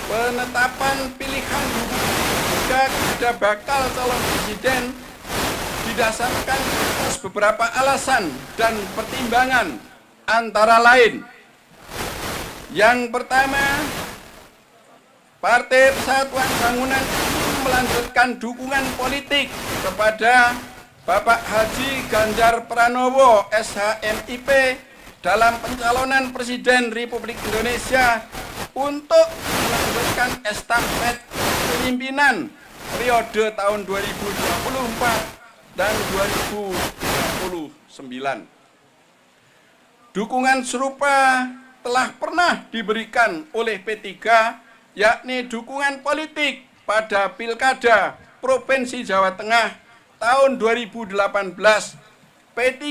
penetapan pilihan kepada bakal calon presiden didasarkan atas beberapa alasan dan pertimbangan, antara lain: yang pertama, Partai Persatuan Bangunan melanjutkan dukungan politik kepada Bapak Haji Ganjar Pranowo SHMIP dalam pencalonan Presiden Republik Indonesia untuk melanjutkan estafet kepemimpinan periode tahun 2024 dan 2029. Dukungan serupa telah pernah diberikan oleh P3, yakni dukungan politik pada Pilkada Provinsi Jawa Tengah tahun 2018. P3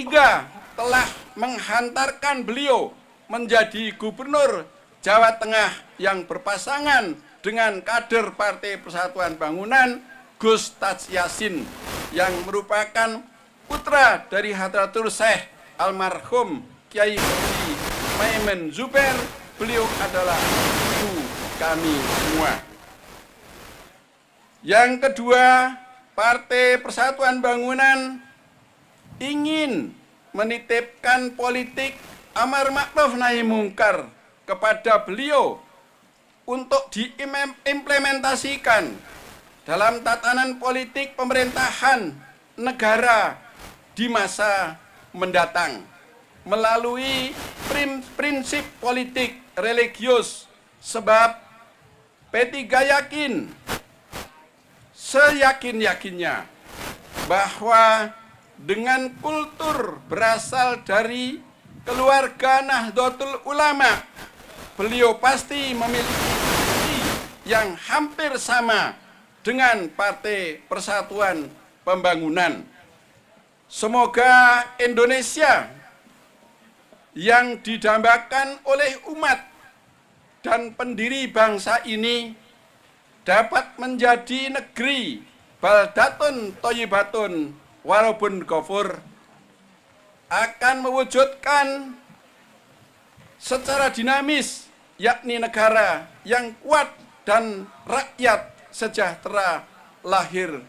telah menghantarkan beliau menjadi Gubernur Jawa Tengah yang berpasangan dengan kader Partai Persatuan Bangunan Gus Taj Yassin, yang merupakan putra dari Hadratul Syekh almarhum Kiai Haji Maimun Zubair. Beliau adalah ibu kami semua. Yang kedua, Partai Persatuan Bangunan ingin menitipkan politik amar ma'ruf nahi mungkar kepada beliau untuk diimplementasikan dalam tatanan politik pemerintahan negara di masa mendatang melalui prinsip politik religius, sebab P3 yakin seyakin-yakinnya bahwa dengan kultur berasal dari keluarga Nahdlatul Ulama, beliau pasti memiliki visi yang hampir sama dengan Partai Persatuan Pembangunan. Semoga Indonesia yang didambakan oleh umat dan pendiri bangsa ini dapat menjadi negeri baldatun thayyibatun warabun ghafur, akan mewujudkan secara dinamis, yakni negara yang kuat dan rakyat sejahtera lahir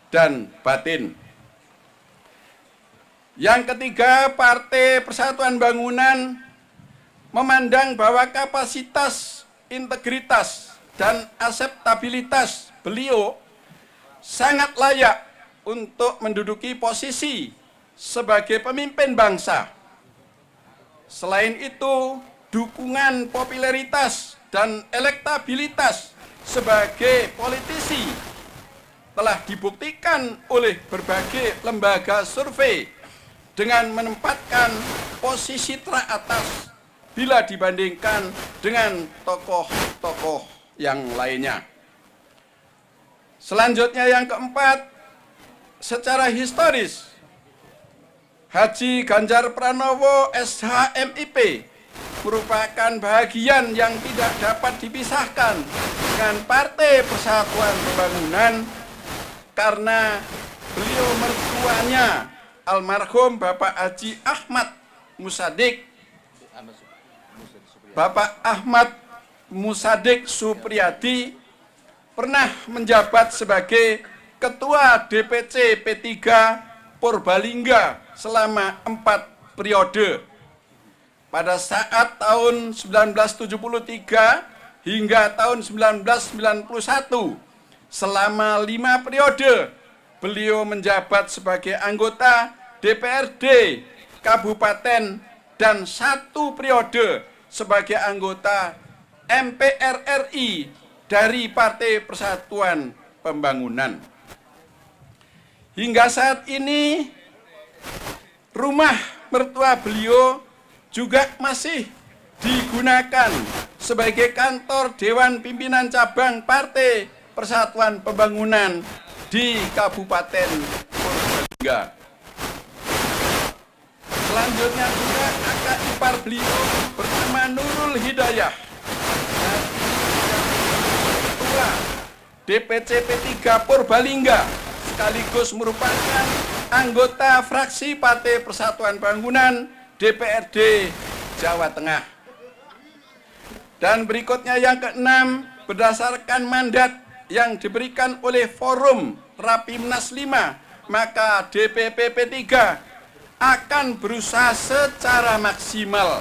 dan batin. Yang ketiga, Partai Persatuan Bangunan memandang bahwa kapasitas, integritas, dan akseptabilitas beliau sangat layak untuk menduduki posisi sebagai pemimpin bangsa. Selain itu, dukungan popularitas dan elektabilitas sebagai politisi telah dibuktikan oleh berbagai lembaga survei dengan menempatkan posisi teratas bila dibandingkan dengan tokoh-tokoh yang lainnya. Selanjutnya, yang keempat, secara historis Haji Ganjar Pranowo SHMIP merupakan bagian yang tidak dapat dipisahkan dengan Partai Persatuan Pembangunan karena beliau mertuanya almarhum Bapak Haji Ahmad Musadik, Bapak Ahmad Musadik Supriyadi pernah menjabat sebagai Ketua DPC P3 Purbalingga selama 4 periode. Pada saat tahun 1973 hingga tahun 1991, selama 5 periode, beliau menjabat sebagai anggota DPRD Kabupaten dan 1 periode sebagai anggota MPR RI dari Partai Persatuan Pembangunan. Hingga saat ini, rumah mertua beliau juga masih digunakan sebagai kantor Dewan Pimpinan Cabang Partai Persatuan Pembangunan di Kabupaten Purbalingga. Selanjutnya juga kakak ipar beliau bernama Nurul Hidayah, Ketua DPC P3 Purbalingga, sekaligus merupakan anggota fraksi Partai Persatuan Bangunan DPRD Jawa Tengah. Dan berikutnya yang keenam, berdasarkan mandat yang diberikan oleh Forum Rapimnas 5, maka DPP P3 akan berusaha secara maksimal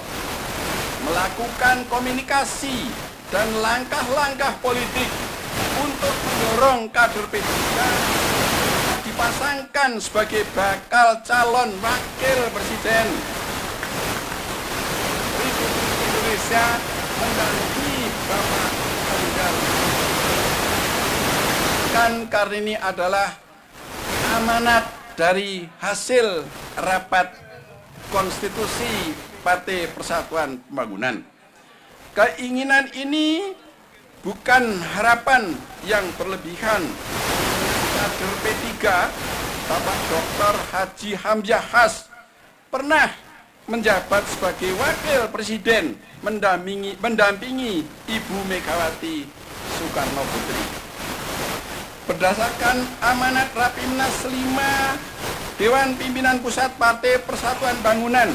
melakukan komunikasi dan langkah-langkah politik untuk mendorong kader P3 dipasangkan sebagai bakal calon wakil presiden Republik Indonesia mendampingi Bapak Ganjar. Karena ini adalah amanat dari hasil rapat konstitusi Partai Persatuan Pembangunan. Keinginan ini bukan harapan yang berlebihan. Kader P3, Bapak Dr. Haji Hamzah Has pernah menjabat sebagai wakil presiden mendampingi Ibu Megawati Soekarno Putri. Berdasarkan amanat Rapimnas 5, Dewan Pimpinan Pusat Partai Persatuan Bangunan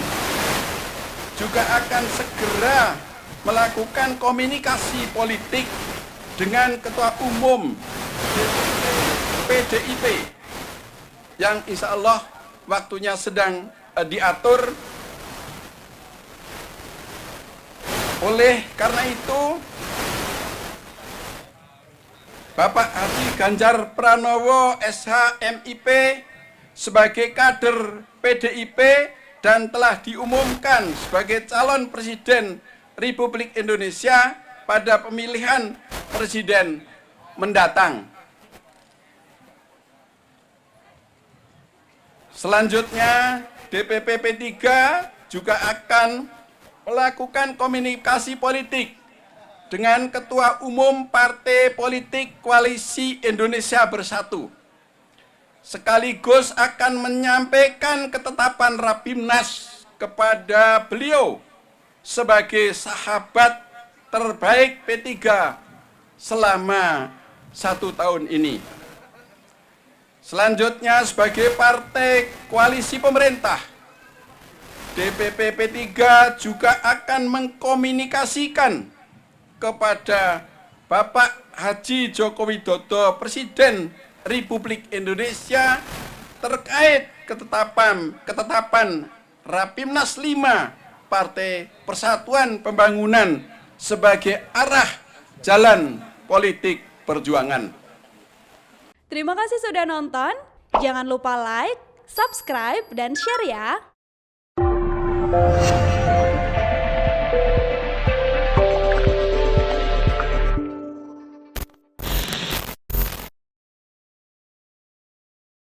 juga akan segera melakukan komunikasi politik dengan Ketua Umum PDIP yang insya Allah waktunya sedang diatur. Oleh karena itu, Bapak Haji Ganjar Pranowo SH.MIP sebagai kader PDIP dan telah diumumkan sebagai calon presiden Republik Indonesia pada pemilihan presiden mendatang. Selanjutnya, DPP P3 juga akan melakukan komunikasi politik dengan Ketua Umum Partai Politik Koalisi Indonesia Bersatu, sekaligus akan menyampaikan ketetapan Rapimnas kepada beliau sebagai sahabat terbaik P3 selama 1 tahun ini. Selanjutnya, sebagai partai koalisi pemerintah, DPP P3 juga akan mengkomunikasikan kepada Bapak Haji Joko Widodo, Presiden Republik Indonesia, terkait ketetapan Rapimnas 5 Partai Persatuan Pembangunan sebagai arah jalan politik perjuangan. Terima kasih sudah nonton. Jangan lupa like, subscribe, dan share ya.